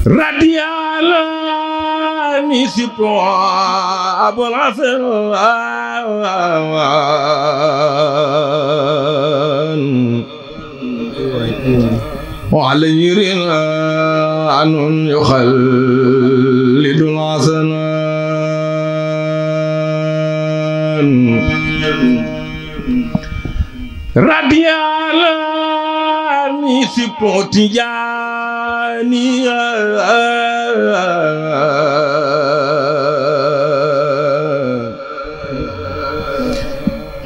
راديالاني سبوا أبو الحسن وعلي رضوان يخلد الحسن راديالاني سبوا تجاني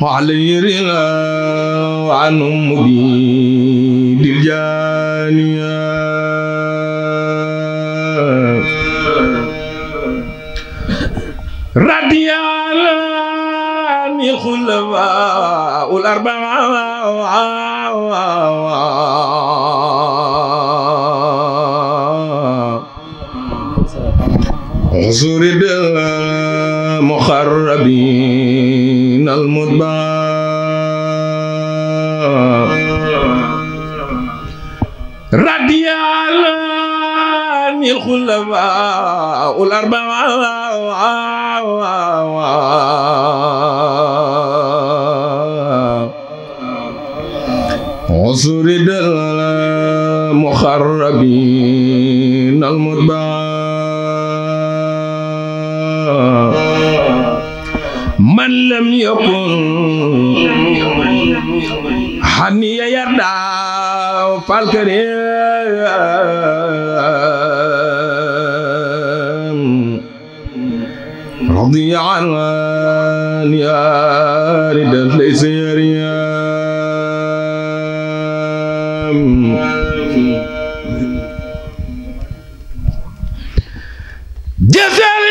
وعلي رضوان مبيد الجانية راديالاني الخلفاء الأربعة عصور المخربين المتبع راديالاني الخلفاء الأربعة عصور المخربين المتبع من لم يكن حني يردى فالكريم رضي عن يارد ليس يريم جزل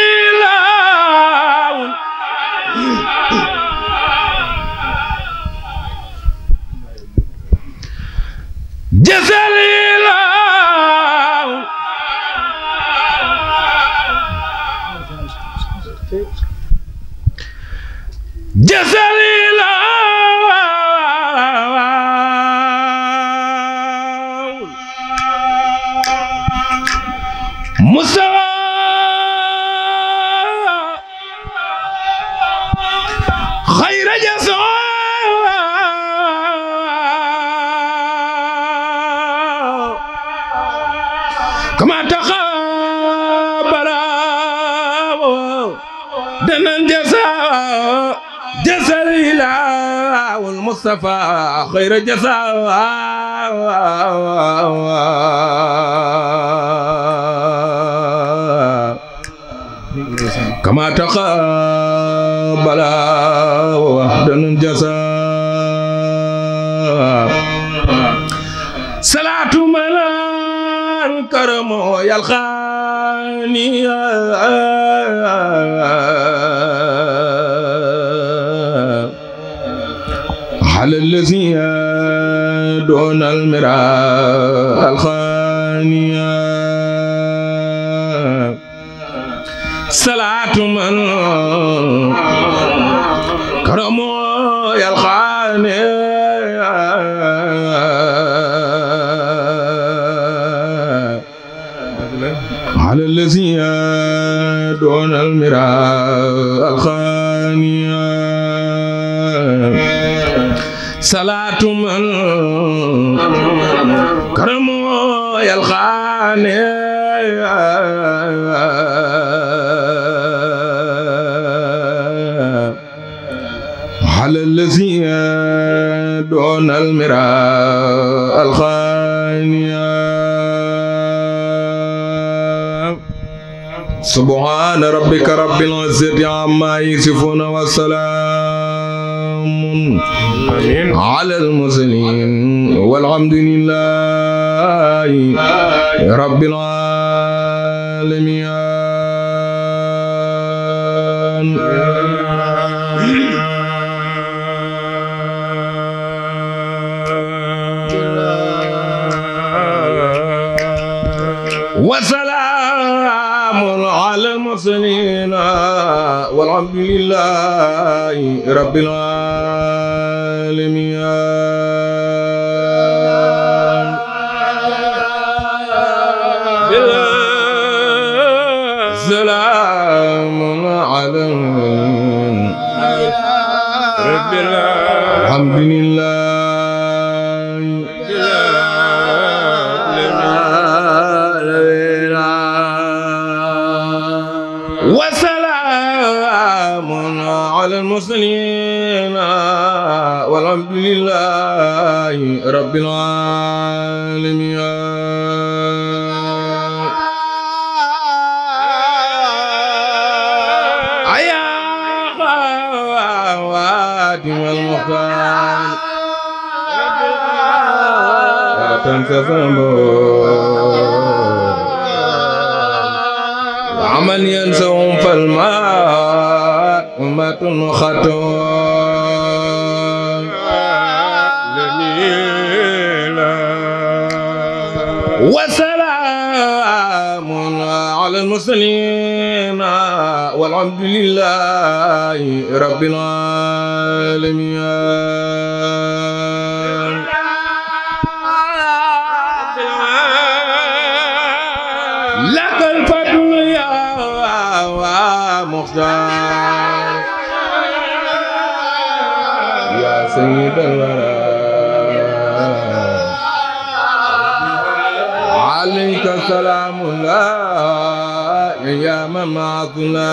كما تخبر دنن جزا الإله والمصطفى خير جزاء كما تقبل دنن جزاء صلاة من كرم يلخاني على الذي دون المراء الخانية صلاة من كرم يلخاني على الذي دون المراء الخانية صلاة من كرم يلخاني على الذي دون المراء الخانية سبحان ربك رب العزة عما يصفون وسلام على المرسلين والحمد لله رب العالمين. وسلام على المرسلين والحمد لله رب العالمين. بالله وسلام على رب الحمد لله وسلام على المرسلين والحمد لله رب العالمين يا خواتم المختار لا تنسى عمن ينسون فالماء أمة خطون وسلام على المرسلين والحمد لله رب العالمين لك الفضل يا مختار يا سيد الورى عليك سلام الله يا مماتنا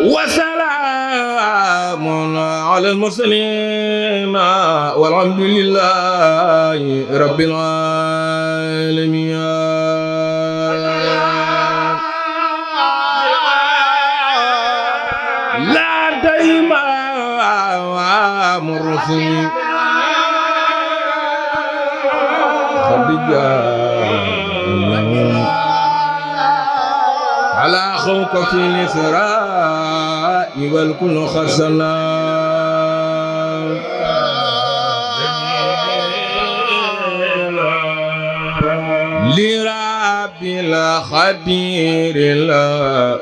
وسلام على المرسلين والحمد لله رب العالمين لا دايما مرسل خديجة على خوك في الإسراء والكل خسنا لرب الخبير الغفور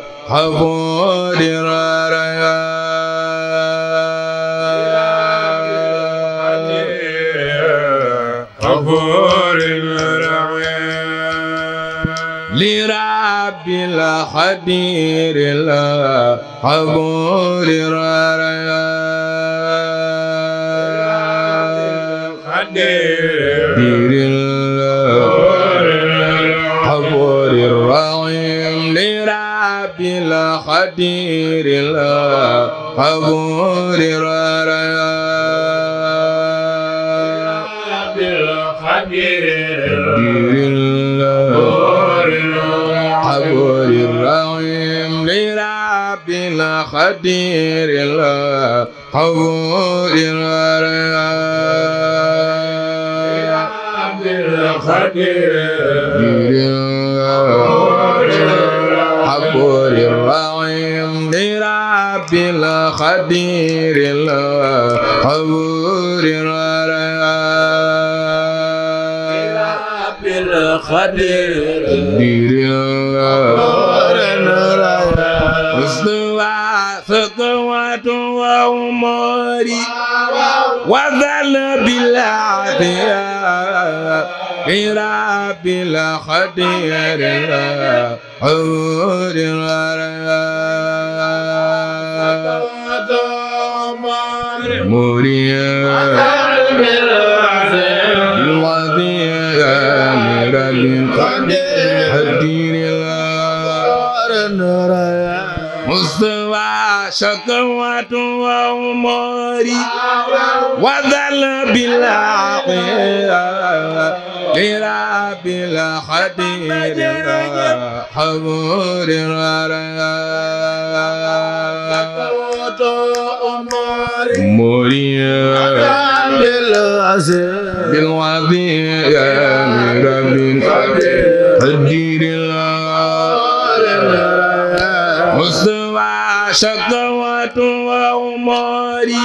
لرب الخبير الغفور الغفور الرحيم لرب الخبير الغفور خدير الله حبور خدير حبور الرحيم لرب الخدير الله حبور الخدير فتوات وعمري وذل بالعافية برب الخدير حور مريا مصطفى شكوات وعمري وذل بالعافية لرب الخدير حبور مريا بالوضيع رب الخدير مصطفى شكوات وعمري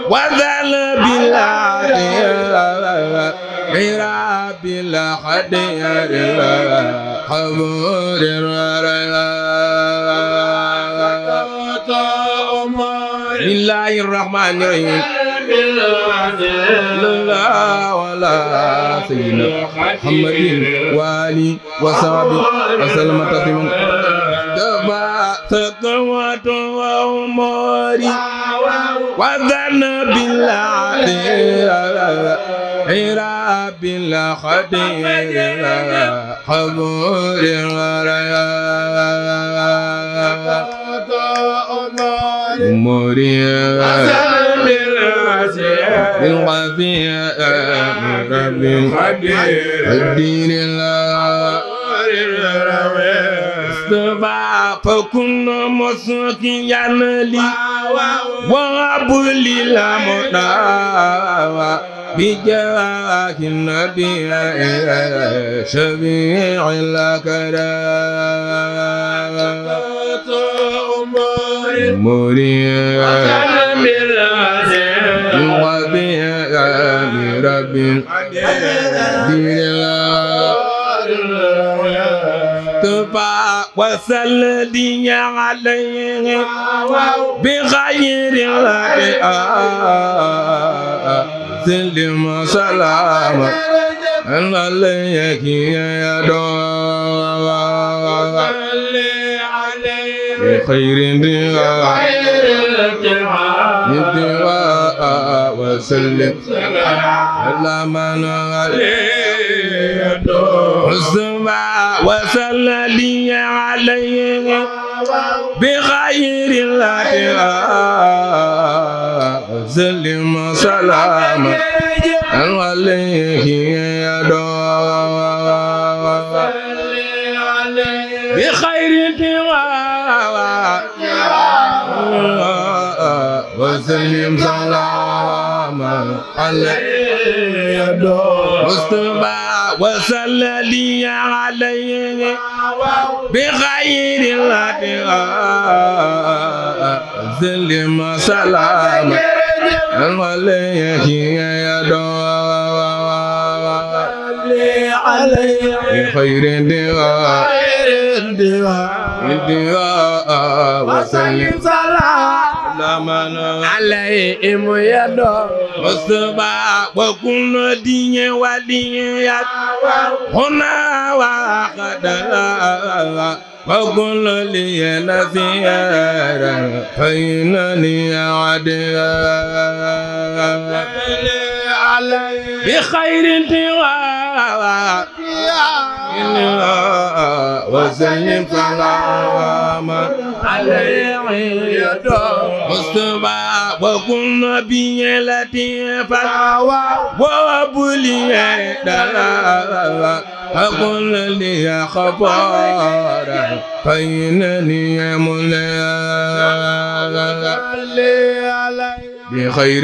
وذل بالعافية لرب الخدير حبور بسم الله الرحمن الرحيم لا ولا سيدنا محمد وآله وصحبه وسلم تسليما تقوت وأموري وذن بالله رب الخدير حبور أموري بالغفية رب الدين الله فكن مسكيا لي وابلي المدى بجاه النبي شفيع الأكرام أموري رب دين الله تبا وسلدي عليه بغير الله سلم سلام عليك يا دعاء بخير دعاء وسلم على من عليه وسلدي عليه بغير الله سلم سلام عليه يا دعاء بخير دعاء وسلم سلام عليه يا دعاء وسلدي عليه بغير الله سلم سلام عليه يا دعاء بخير دعاء وسلم سلام عليهم يا دعاء وكل دين ولي هنا وقدر وكل لي نذيرا فإنني عدل بخير دعاء وسلم سلاما عليه مصطفى وكن بي لطيفا وابلي دلا أقول لي خبارا فإنني ملا بخير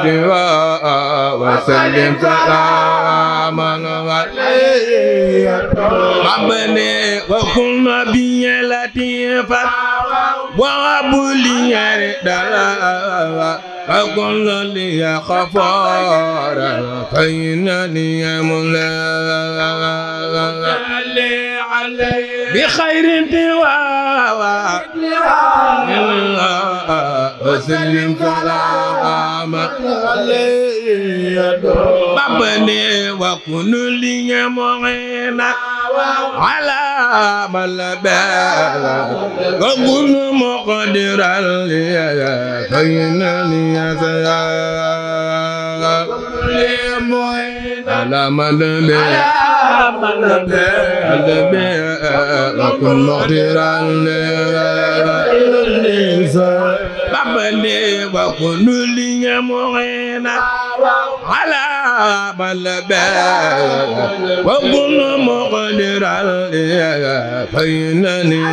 دعاء وسلم سلاما عليه ربني وكن بي لطيفا وابلي دلا أقول لي خفارا فإنني ملا بخير دعاء وسلم سلاما عليه بابني وكن لي معينا على ملبا وكن مقدرا لي فإنني على ملبا وكن مقدرا لي بابني وكن لي معينا على ملبا وكن مقدرا لي فإنني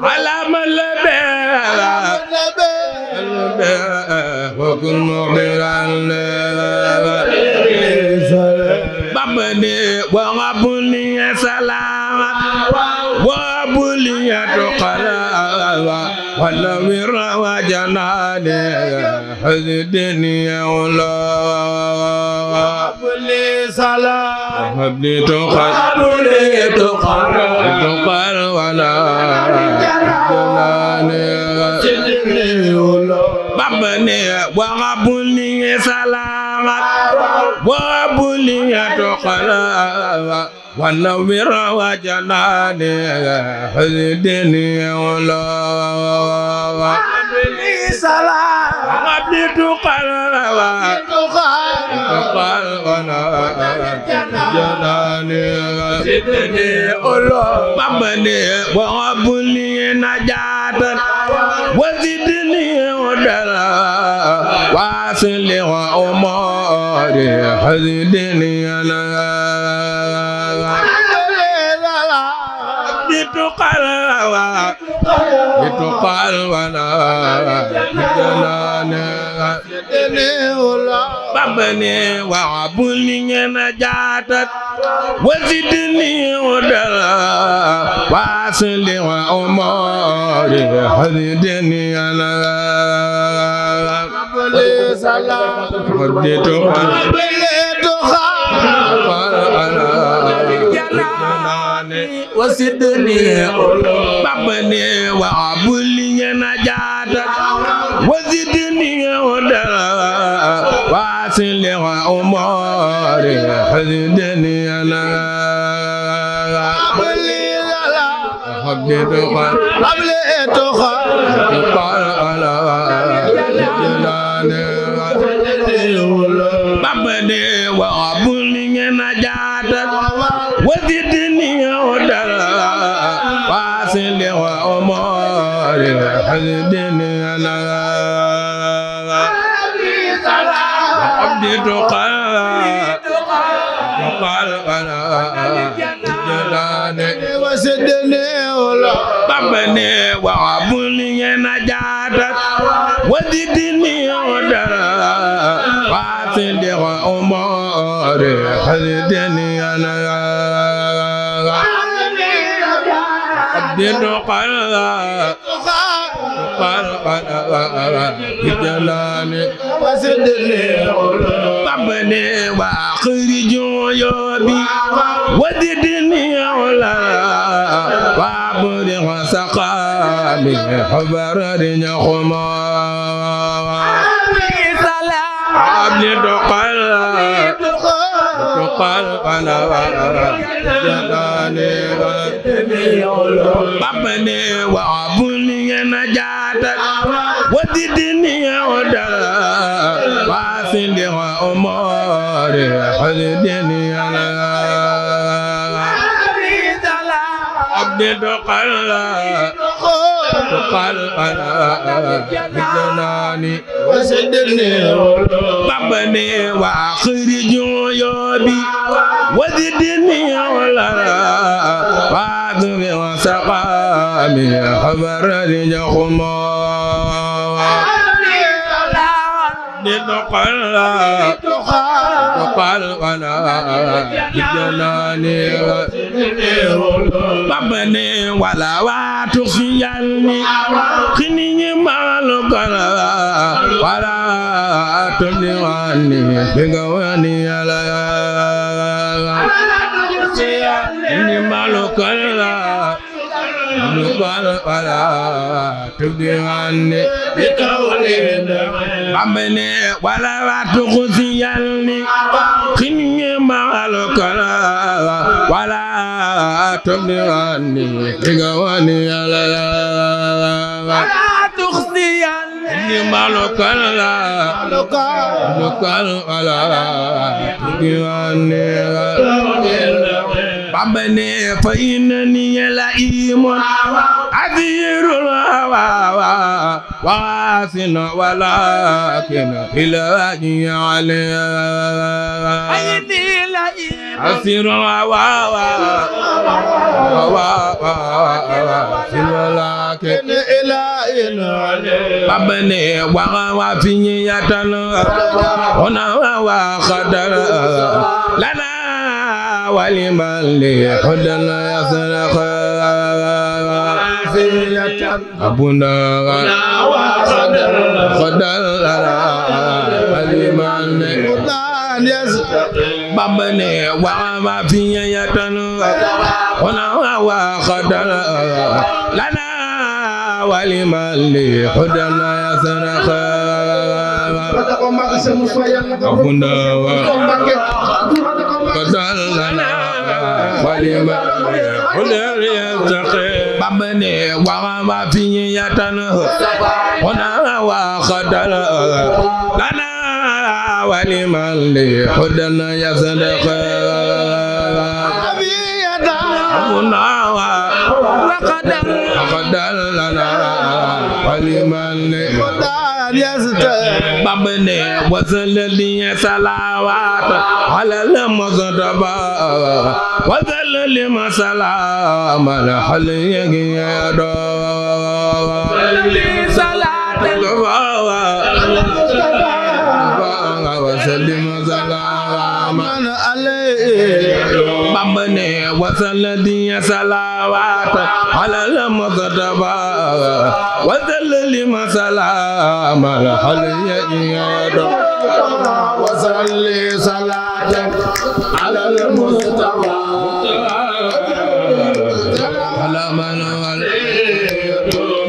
على ملبا وكن مقدرا لي بابني وابني سلام وابني تقلا ونمر وجناني حزدني الله وابني سلام وابني تقل ولا جناني بابني وغبني سلاما وابني تقلا ونور وجناني حزدني ولا سلام وابني تقلا تقل وانا جناني حزدني ولا بابني وغبني نجاة وزدني ودلا واصل وأموري حزدني أنا بتقال وانا جناني بابني وعبني نجاة وزدني ودلا واصل وأموري حزدني أنا وسدني بابني وعبولي نجاة وزدني ودلا واصل وأموري حزدني أنا حبيت قبل تقال على جناني بابني وعبولي نجاة وزدني ودلا واصل وأموري حزدني أنا حبيت قال على جناني وزدني بابني وعبولي نجاة وزدني ودلا واصل وأموري حزدني أنا عبد قال جلاني وزدني بابني واخرج يوبي وزدني ولا وابرغ سقامي حبر نخما عبد قال أنا جلاني بابني وابني نجاة وزدني ودلا واصل وأموري حزدني أنا عبد قال أنا جناني وزدني بابني وأخرج يوبي وزدني ولا واذب وسقامي حبر رجخما تقال أنا جناني بابني ولا واتخيالني خني مالك ولا تنواني بغواني على خني مالك ولا تنواني بابني ولا تخيالني خني مالك ولا تنواني بغواني على تخزيني مالك ولا تنواني بابني فإنني لئيم عذير الهوى واسن ولكن إلهي عليه عسير الهوى ولكن إلهي عليه بابني وغوى في يتنى هنا وخدر لنا ولمن لي حدنا يسرق أبونا خدر ولمن بابني وما في يتنى هنا وخدر لنا ولمن لي حدنا يسرق abunda qadalana walima qadal yastaqi babane wa fi yatan wana wa qadal lana walima li hudana yasdaqa abunda wa qadal lana walima li babane wasalli salawat ala al-mustafa wasalli salam ala haliyya do salat wasalli salam alayhi babane wasalli salawat ala al-mustafa wasalli salam ala haliyya do wasalli salatan ala al-mustafa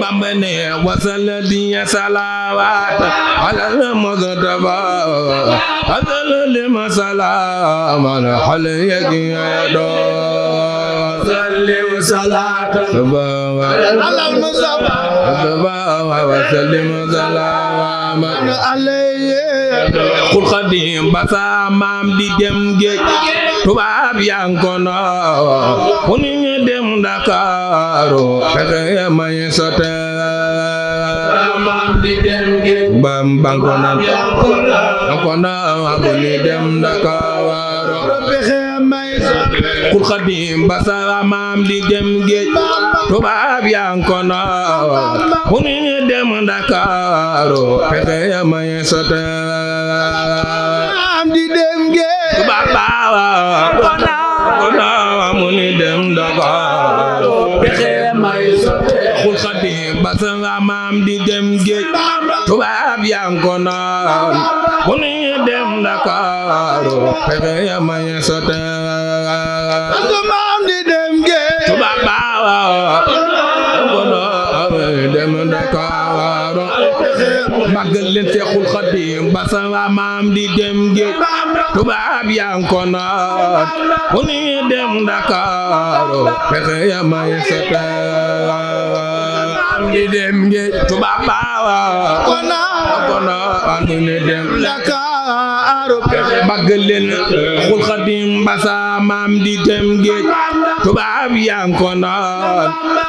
babane wasalli salawat ala al-mustafa wasalli salam ala haliyya do wasalli salatan ala al-mustafa wasalli salam alayhi Xul Xadim basa maam di dem géej tubaab yang kono fu ñu dem Ndakaaru fexe may sote maam di dem géej bam bankono kono fu ñu dem Ndakaaru fexe may sote Xul Xadim basa maam di dem géej tubaab yang kono fu ñu dem Ndakaaru fexe may sote am di dem géej tubaab kono mu ni dem Dakar pexe may sote Xul Xadim basa maam di dem géej tubaab yang kono mu ni dem Dakar pexe may sote maam di dem géej tubaab kono dem Dakar magal leen Seexul Xadim basa maam di dem géej tubaab yang kono fu ñu dem Dakar fexe may sote maam di dem géej tubaab kono fu ñu dem Dakar magal leen Xul Xadim basa maam di dem géej tubaab yang kono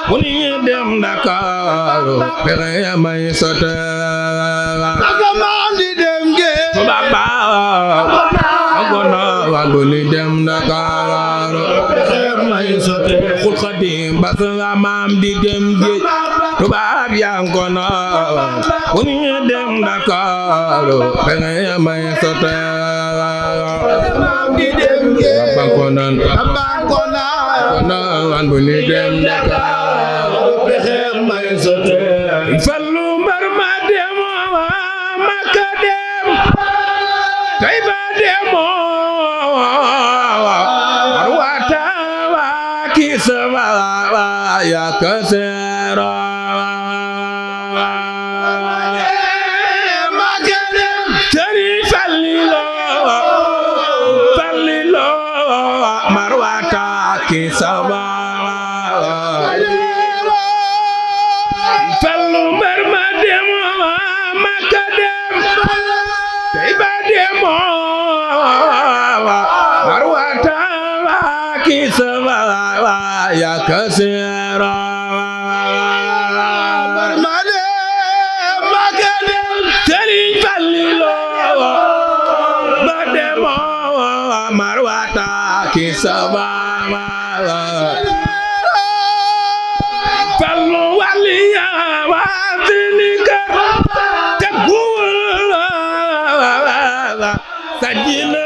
fu ñu dem Dakar fexe may sote maam di dem géej tubaab kono fu ñu dem Dakar may sote Xul Xadim basa maam di dem géej tubaab yang kono fu ñu dem Dakar fexe may sote maam di dem géej kono fu ñu dem Dakar fexe may sote fallu mbar ma dem Makka dem Tayba dem Arwata wa kiswa ya kasera Makka dem Tari fallilo Marwata kiswa fallu mbar ma dem Makka dem Tayba dem Arwata wa kiswa ya kasera ma dem Makka dem Sëriñ Fallilo ba dem Marwata kiswa fallu waliya wa sinika tegul sajina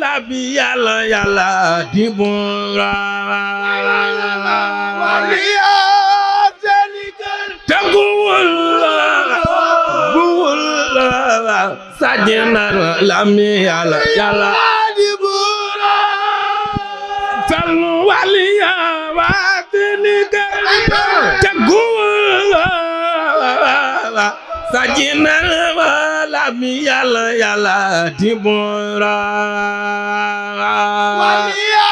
la bi yàlla di bura waliya sinika tegul sajina la mi yàlla di bura fallu waliya wa sajina wala mi yàlla tibura waliya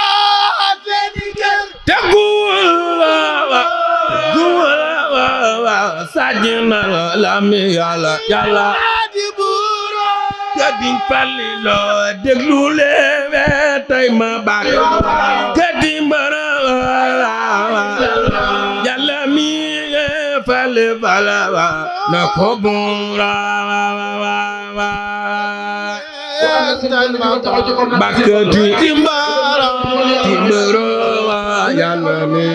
fedikel tagula sajina wala mi yàlla tibura Kadiñ Fallilu déglu leen tey ma baax Kadiñ Mbara Yàlla mi fale fala na ko buura Bakati Timbara Yàlla mi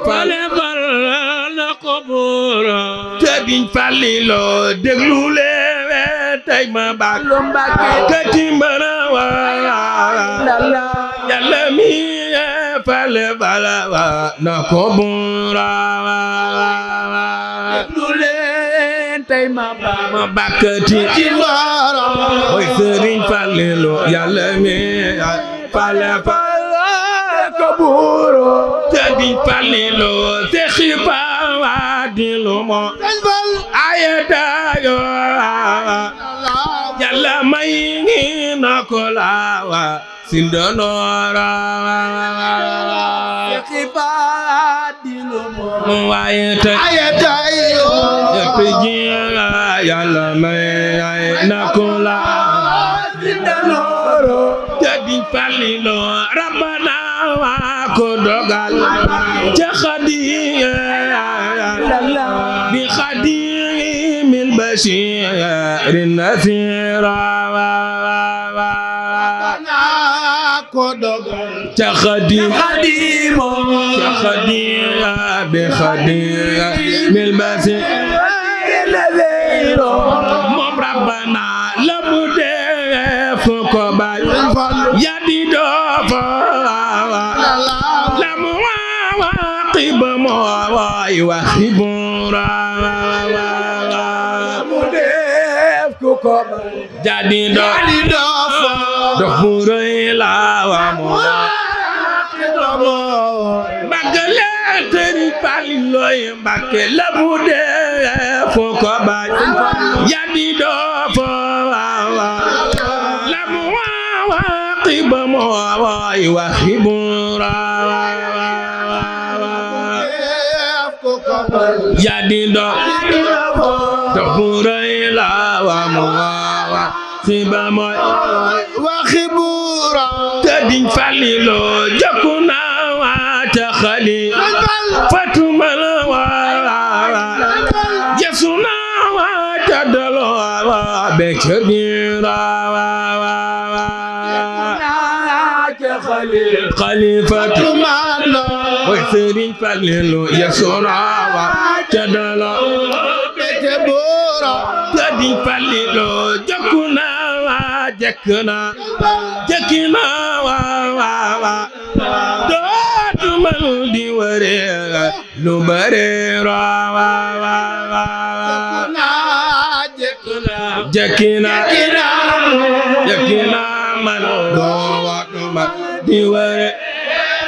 fale fala na ko buura Kadiñ Fallilu déglu leen tey ma baax Kadiñ Mbara Yàlla mi fale fala na ko buura tey ma bakati Timbara oy Sëriñ Fallilu Yàlla mi fale fala ko buura Sëriñ Fallilu se xiba dilu mo ayata yo Yàlla may ngi na ko lawa sindonora xiba dilu mo ayata yo Yàlla may na ko lawa sindonora Sëriñ Fallilu Rabbana wa ko dogal ca Xadiya bi Xadiimil Bashiir Nasiira ko dogal ca Xadiim Xadiimo ca Xadiya bi Xadiimil Bashiir Nasiira moom Rabbana la mu def ko bañ ya di doofa la mu waaqiba mo waay waxi buura mu def ko ko jadi doofa dox bu rëy la wa mo Mbàkke Sëriñ Fallilu Mbàkke la mu def ko bañ ya di doofa la mu waaqiba mo waay waxi buura jadi dox bu rëy la wa mo xiba mooy waxi buura Sëriñ Fallilu jokku na wa ta xali fatuma la wa yesu na wa ta dalo wa be kebira xalifatu oy Sëriñ Fallilu yesu na wa ta dalo be kebira Sëriñ Fallilu jokku na wa jekna jekina wa dootuma di wëre lu bare ra jekina man dootuma di wëre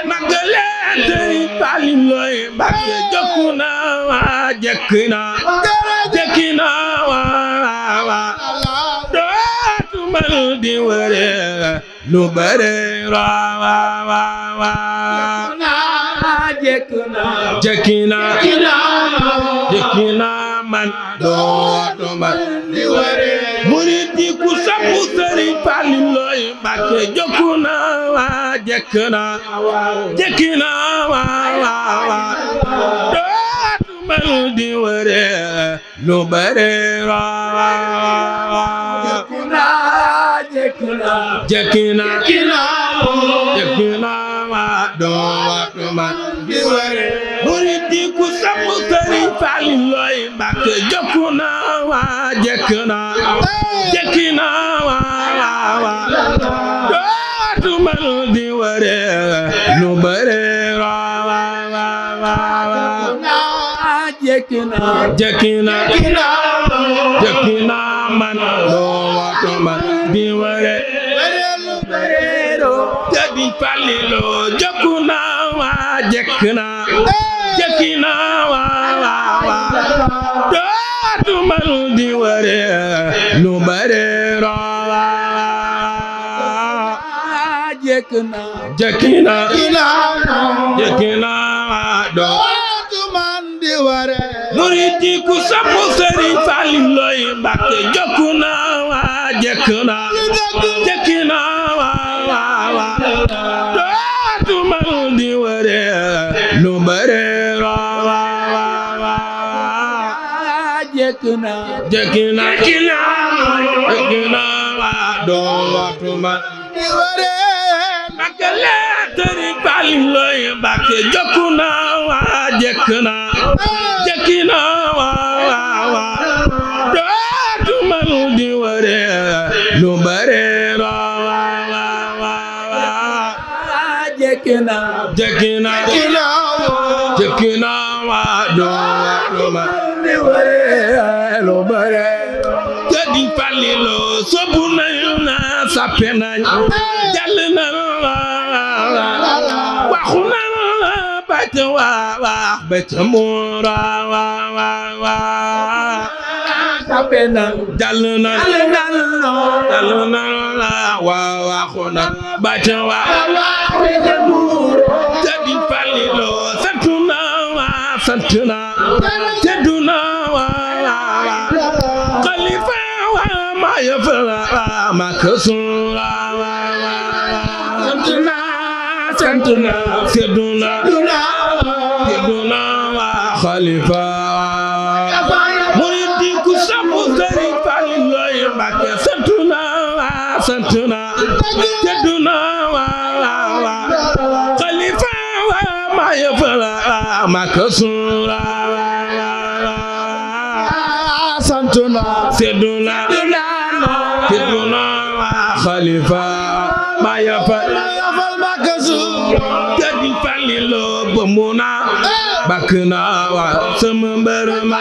Magale Sëriñ Fallilu Mbàkke jokku na wa jekina wa dootuma di wëre lu bare ra jekina man dootuma di wëre murid yi ku sappu Sëriñ Fallilu Mbàkke jokku na wa jekina wa dootuma di wëre lu bare ra jekina ma dootuma di wëre murid yi ku sappu Sëriñ Fallilu Mbàkke jokku na wa jekina wa dootuma di wëre lu bare ra jekina man dootuma di wëre Sëriñ Fallilu jokku na wa jekina wa dootu man di ware lu bare rawa jekina dootu man di ware muriti ku sapu Sëriñ Falilu Mbàkke jokuna jekina dootu man di ware lu bare rawa jekina dootu man di ware makale Sëriñ Falilu Mbàkke jokuna jekina dootu man di ware lu bare rawa jekina dootu man di ware lu bare Sëriñ Falilu sobu nañu na sappe nañ jàll na waxu na bàcc wax bàcc muura sappe nañ jàll na waxu na bàcc wax Sëriñ Falilu sant na teddu na Xalifa ma yafala ma kasura sant na teddu na Xalifa murid di ku sabu Sëriñ Falilu Mbàkke sant na teddu na Xalifa ma yafala ma kasura santuna seduna Xalifa ma yafal ma kasura Sëriñ Falilu bamuna bakna wa sama mbër ma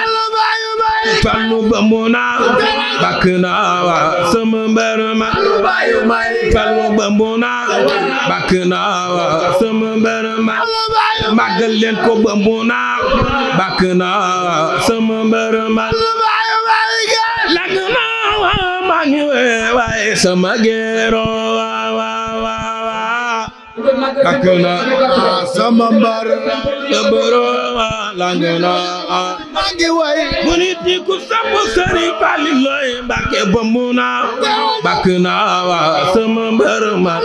Fallu bamuna bakna wa sama mbër ma Fallu bamuna bakna wa sama mbër ma màggal leen ko bamuna bakna sama mbër ma lagna ma ngi waay sama gero bakna sama mbër lagna ma ngi waay murid yi ku sabu Sëriñ Falilu Mbàkke bamuna bakna sama mbër ma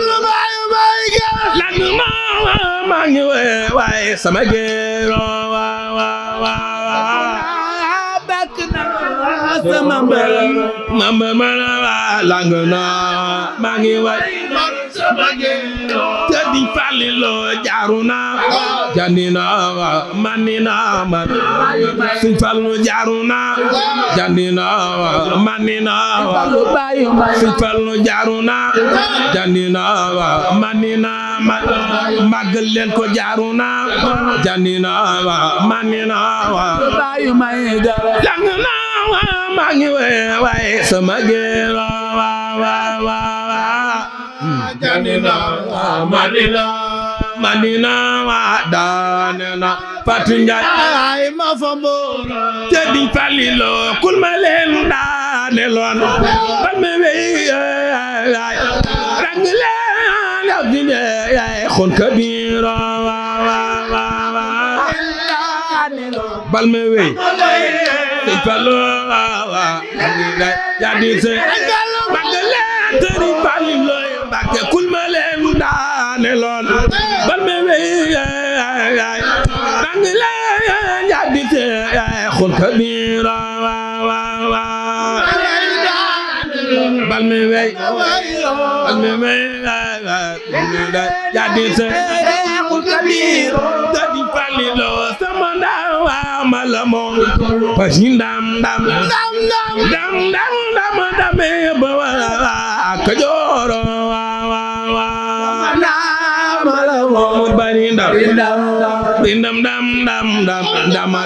lagna ma ngi waay sama gero bakna sama mbër lagna ma ngi waay sama gero Sëriñ Falilu jaaruna janina manina man Sëriñ Fallu jaaruna janina manina Sëriñ Fallu jaaruna janina manina man màggal leen ko jaaruna janina manina langna ma ngi waay sama gero janina manina daanena Fatou Ndiaye ma fambo Sëriñ Falilu kul ma leen daaneloon ban me wey rang leen yaw dine xon kabira bal me wey Sëriñ Falilu ya di se bagale Sëriñ Falilu Mbàkke kul ma leen daaneloon ban me wey rang leen ya di se xon kabira bal me wey ya di se Sëriñ Falilu sama ndaw malamo pasi ndam ba wala Kajoor malamo bari ndam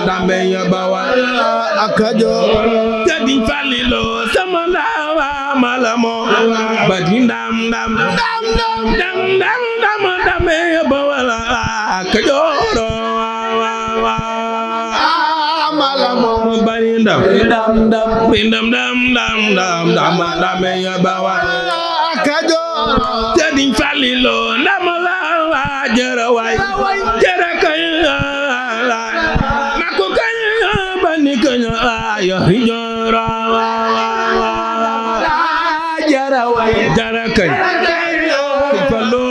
dambe ba wala Kajoor Sëriñ Falilu sama ndaw malamo bari ndam dambe ba wala Kajoor mu bari ndam ndam ndam ndam ndam ndam ndam ndam ya bawa Kajoor Sëriñ Falilu ndam la jërë waay jërë kañ ma ko kañ bani kañ ya jora jara way jërë kañ Falilu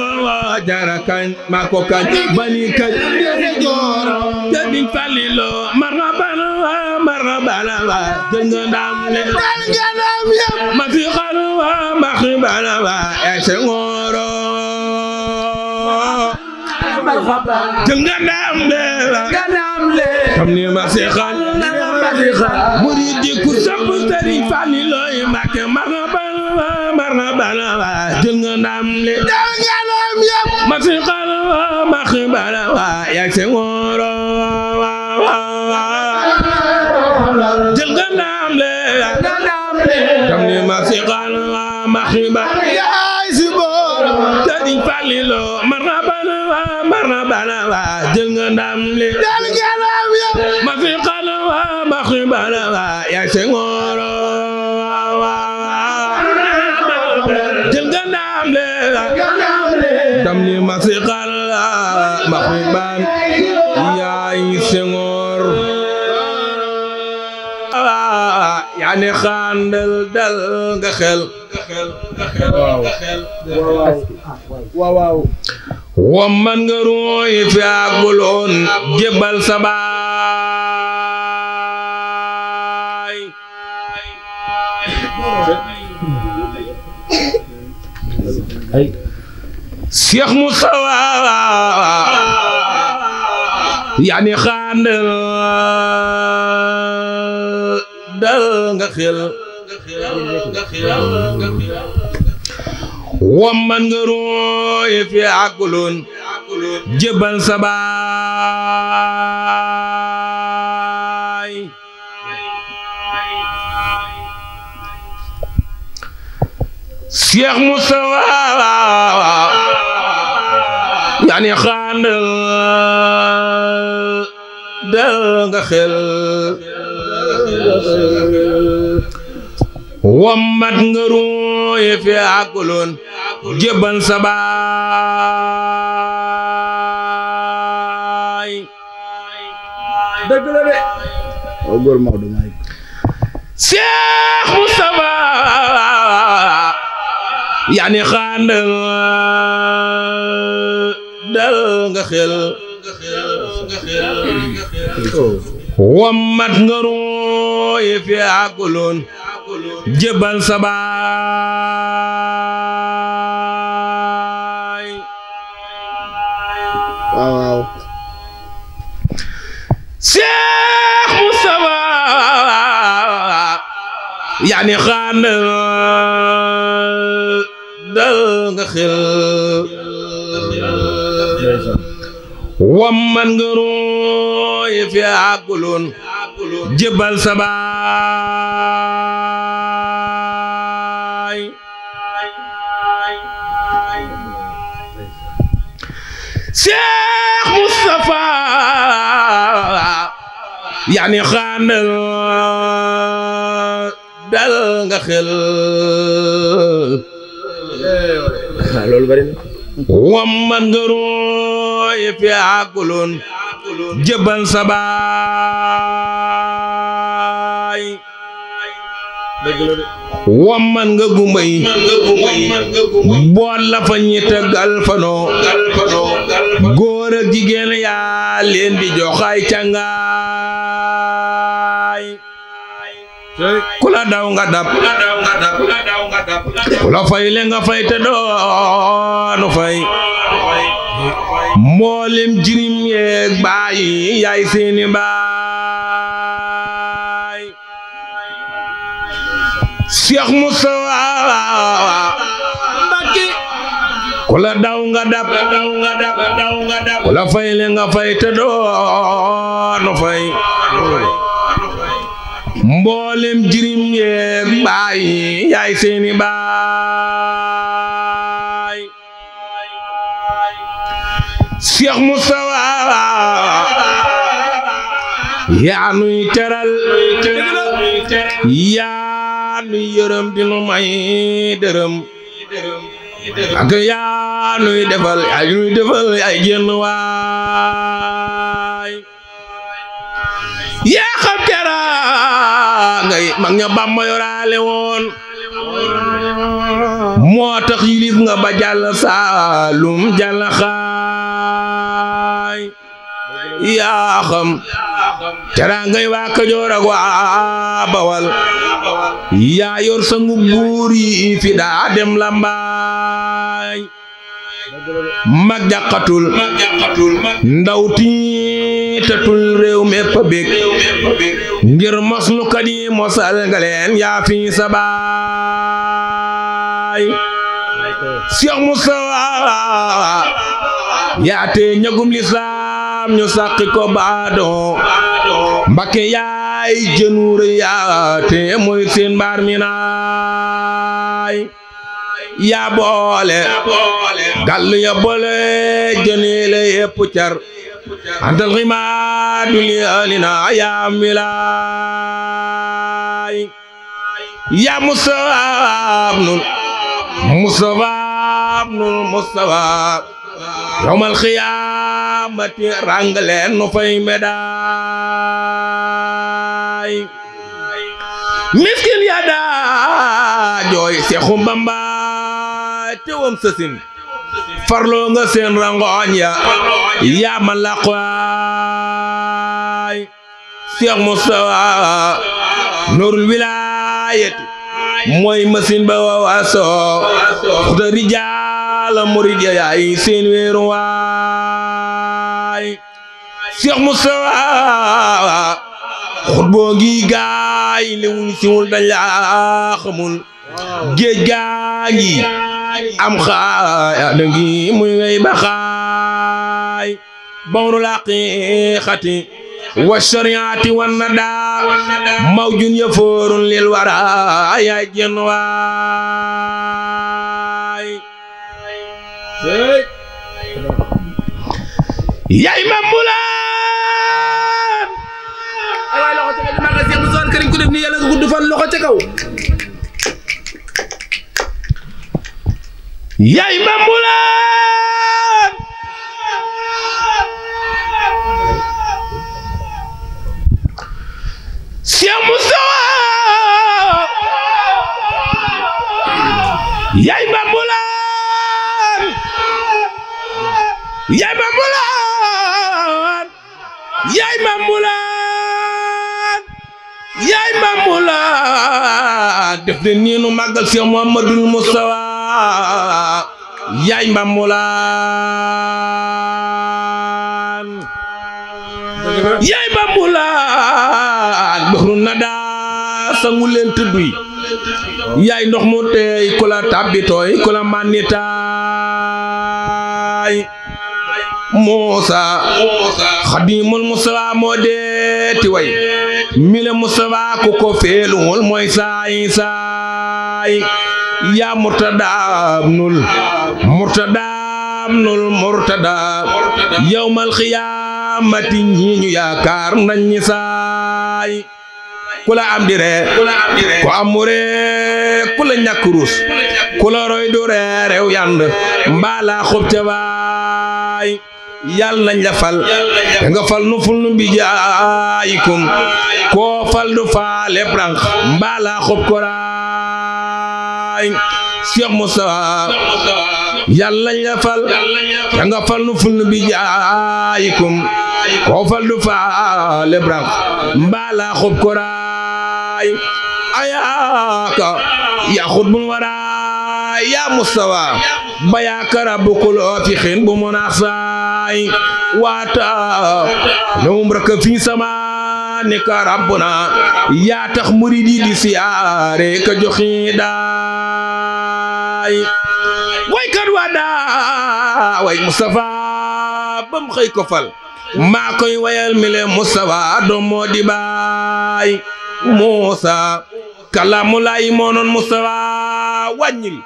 jërë kañ ma ko kañ bani kañ Sëriñ Falilu marhaban marhaban jël nga ndam le ma fi xalwa ma xibala wa Senghoro jël nga ndam le xam ni ma si xal murid yi ku sopp Sëriñ Falilu Mbàkke marhaban marhaban wa jël nga ndam le ma fi xalwa ma xibala wa Senghoro jël nga ndam le xam ni ma si xal ma xibala yaay si boor Sëriñ Falilu marhaban marhaban wa jël nga ndam le ma fi xal ma xibala wa Senghoro jël nga ndam le xam ni ma si xal ma xibala yaay Senghor yaani xandal dal nga xel waaw wamman nga ruuy fi àgguloon jébbal sa baay Cheikh Moustapha yaani xandal dal nga xel wamman nga ruuy fi àgguloon jébbal sa baay Cheikh Moustapha yaani xandal dal nga xel wammat nga ruuy fi àgguloon jébbal sa baay dëgg la de o góor Maodo may Cheikh Moustapha yaani xandal dal nga xel wammat nga ruuy fi àgguloon jébbal sa baay waaw Cheikh Moustapha yaani xandal dal nga xel wamman nga ruuy fi àgguloon jébbal sa baay Cheikh Moustapha yaani xandal dal nga xel loolu bari na wamman nga ruuy fi àgguloon jébbal sa baay wamman nga gumbay boot la fa ñi tegal fanoo góor ak jigéen yaa leen di joxay cangaay ku la daw nga dab ku la fay le nga fay te doonu fay mboolem jirim yeeg baay yaay seeni baay Cheikh Moustapha Mbacké ku la daw nga dab ku la fay le nga fay te doonu fay mboolem jirim yeeg baay yaay seeni baay Cheikh Moustapha yaa nuy teral yaa nu yërëm di nu may dërëm ak yaa nuy defal ay jenn waay yaa xam teraangay mag ña Bamba yoraale woon moo tax yilif nga ba jàll Saalum jàll xaay yaa xam teraangay waa Kajoor ak waa Bawal yaa yor sangu buur yi fi daa dem Lambaay mag jàqatul ndaw tiitatul réew mépp bég ngir mos lu kat yi mosal nga leen yaa fi sa baay Cheikh Moustapha yaa te ñagum lislaam ñu sàqi ko baado Mbakke yaay jënuur yaa te mooy seen mbaar mi naay yaa boole gallu ya boole jëneele yépp car antal ximaadu li alina yaa milaay yaa Mustafa yawmal xiyaamati rangleen nu fay medaay miskin ya daa jooy Seexu Bamba teewam sësin farloo nga seen rangooñ ya yaa ma laqwaay Seex Mustafa nurul wilaayati mooy masin ba waasoo xuta rijaala murid ya yaay seen weeru waay Seex Mustafa xutboo ngi gaay li wuñ siwul dañ laa xamul géej gaa ngi am xaaya da ngi muy ngay baxaay bawru laqiqati wa shariati wa nada mawjun yafoorun lil wara ya jenn waay yaay Mambulaan ay loxo ca kaw maga Cheikh Moussa Karim ku def ni yàlla nga gudd fan loxo ca kaw yaay Mambulaan Cheikh Moussa yaay Mambulaan yaay Mambulaan yaay Mambulaan yaay Mambulaan def de nii nu màggal Cheikh Mouhamadoul Moustapha yaay Mambulaan yaay Mambulaan baxru nada sangu leen tëdduy yaay ndox mu teey ku la tàbbi tooy ku la mànnitaay Muusa xadimul Mustafa moo deeti way mile Mustafa ku ko feeluwul mooy saay saay yaa murtada yawmal xiyaamati ñi ñu yaakaar nañ ñi saay ku la am di ree ku am mu ree ku la ñàkk ruus ku la roy du ree rew yand mbaala xob ca baay yal nañ la fal te nga fal nu ful nu bi jaayikum koo fal du faale branq mbaala xob koraay Cheikh Moustapha yal nañ la fal te nga fal nu ful nu bi jaayikum koo fal du faale branq mbaala xob koraay ayaaka yaa xutbul waraa yaa Moustapha ba yaaka rabbukul fi xin bu mu naax saay waata lawum raka fi sama ni ka rabbuna yaa tax muridi di siyaare ka joxi daay waykat waa daa way Moustapha bam xëy ko fal maa koy wayal mile Moustapha doom moo di baay Muusa kalaamu laay moo noon Moustapha wàññil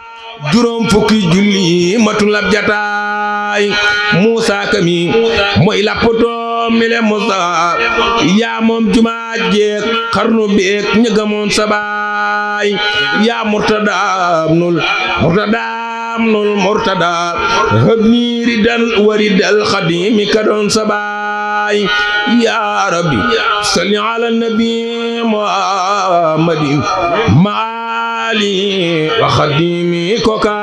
juróom fukki julli matul ab jataay Muusa kami mooy lappotoom yow mi le Musa yaa moom jumaa jeek xarnu beek ña gëmoon sa baay yaa murtadaamnul habni ridan waridal xadimi ka doon sa baay yaa rabbi salli ala nabi muhammadin maali wa xadimi koka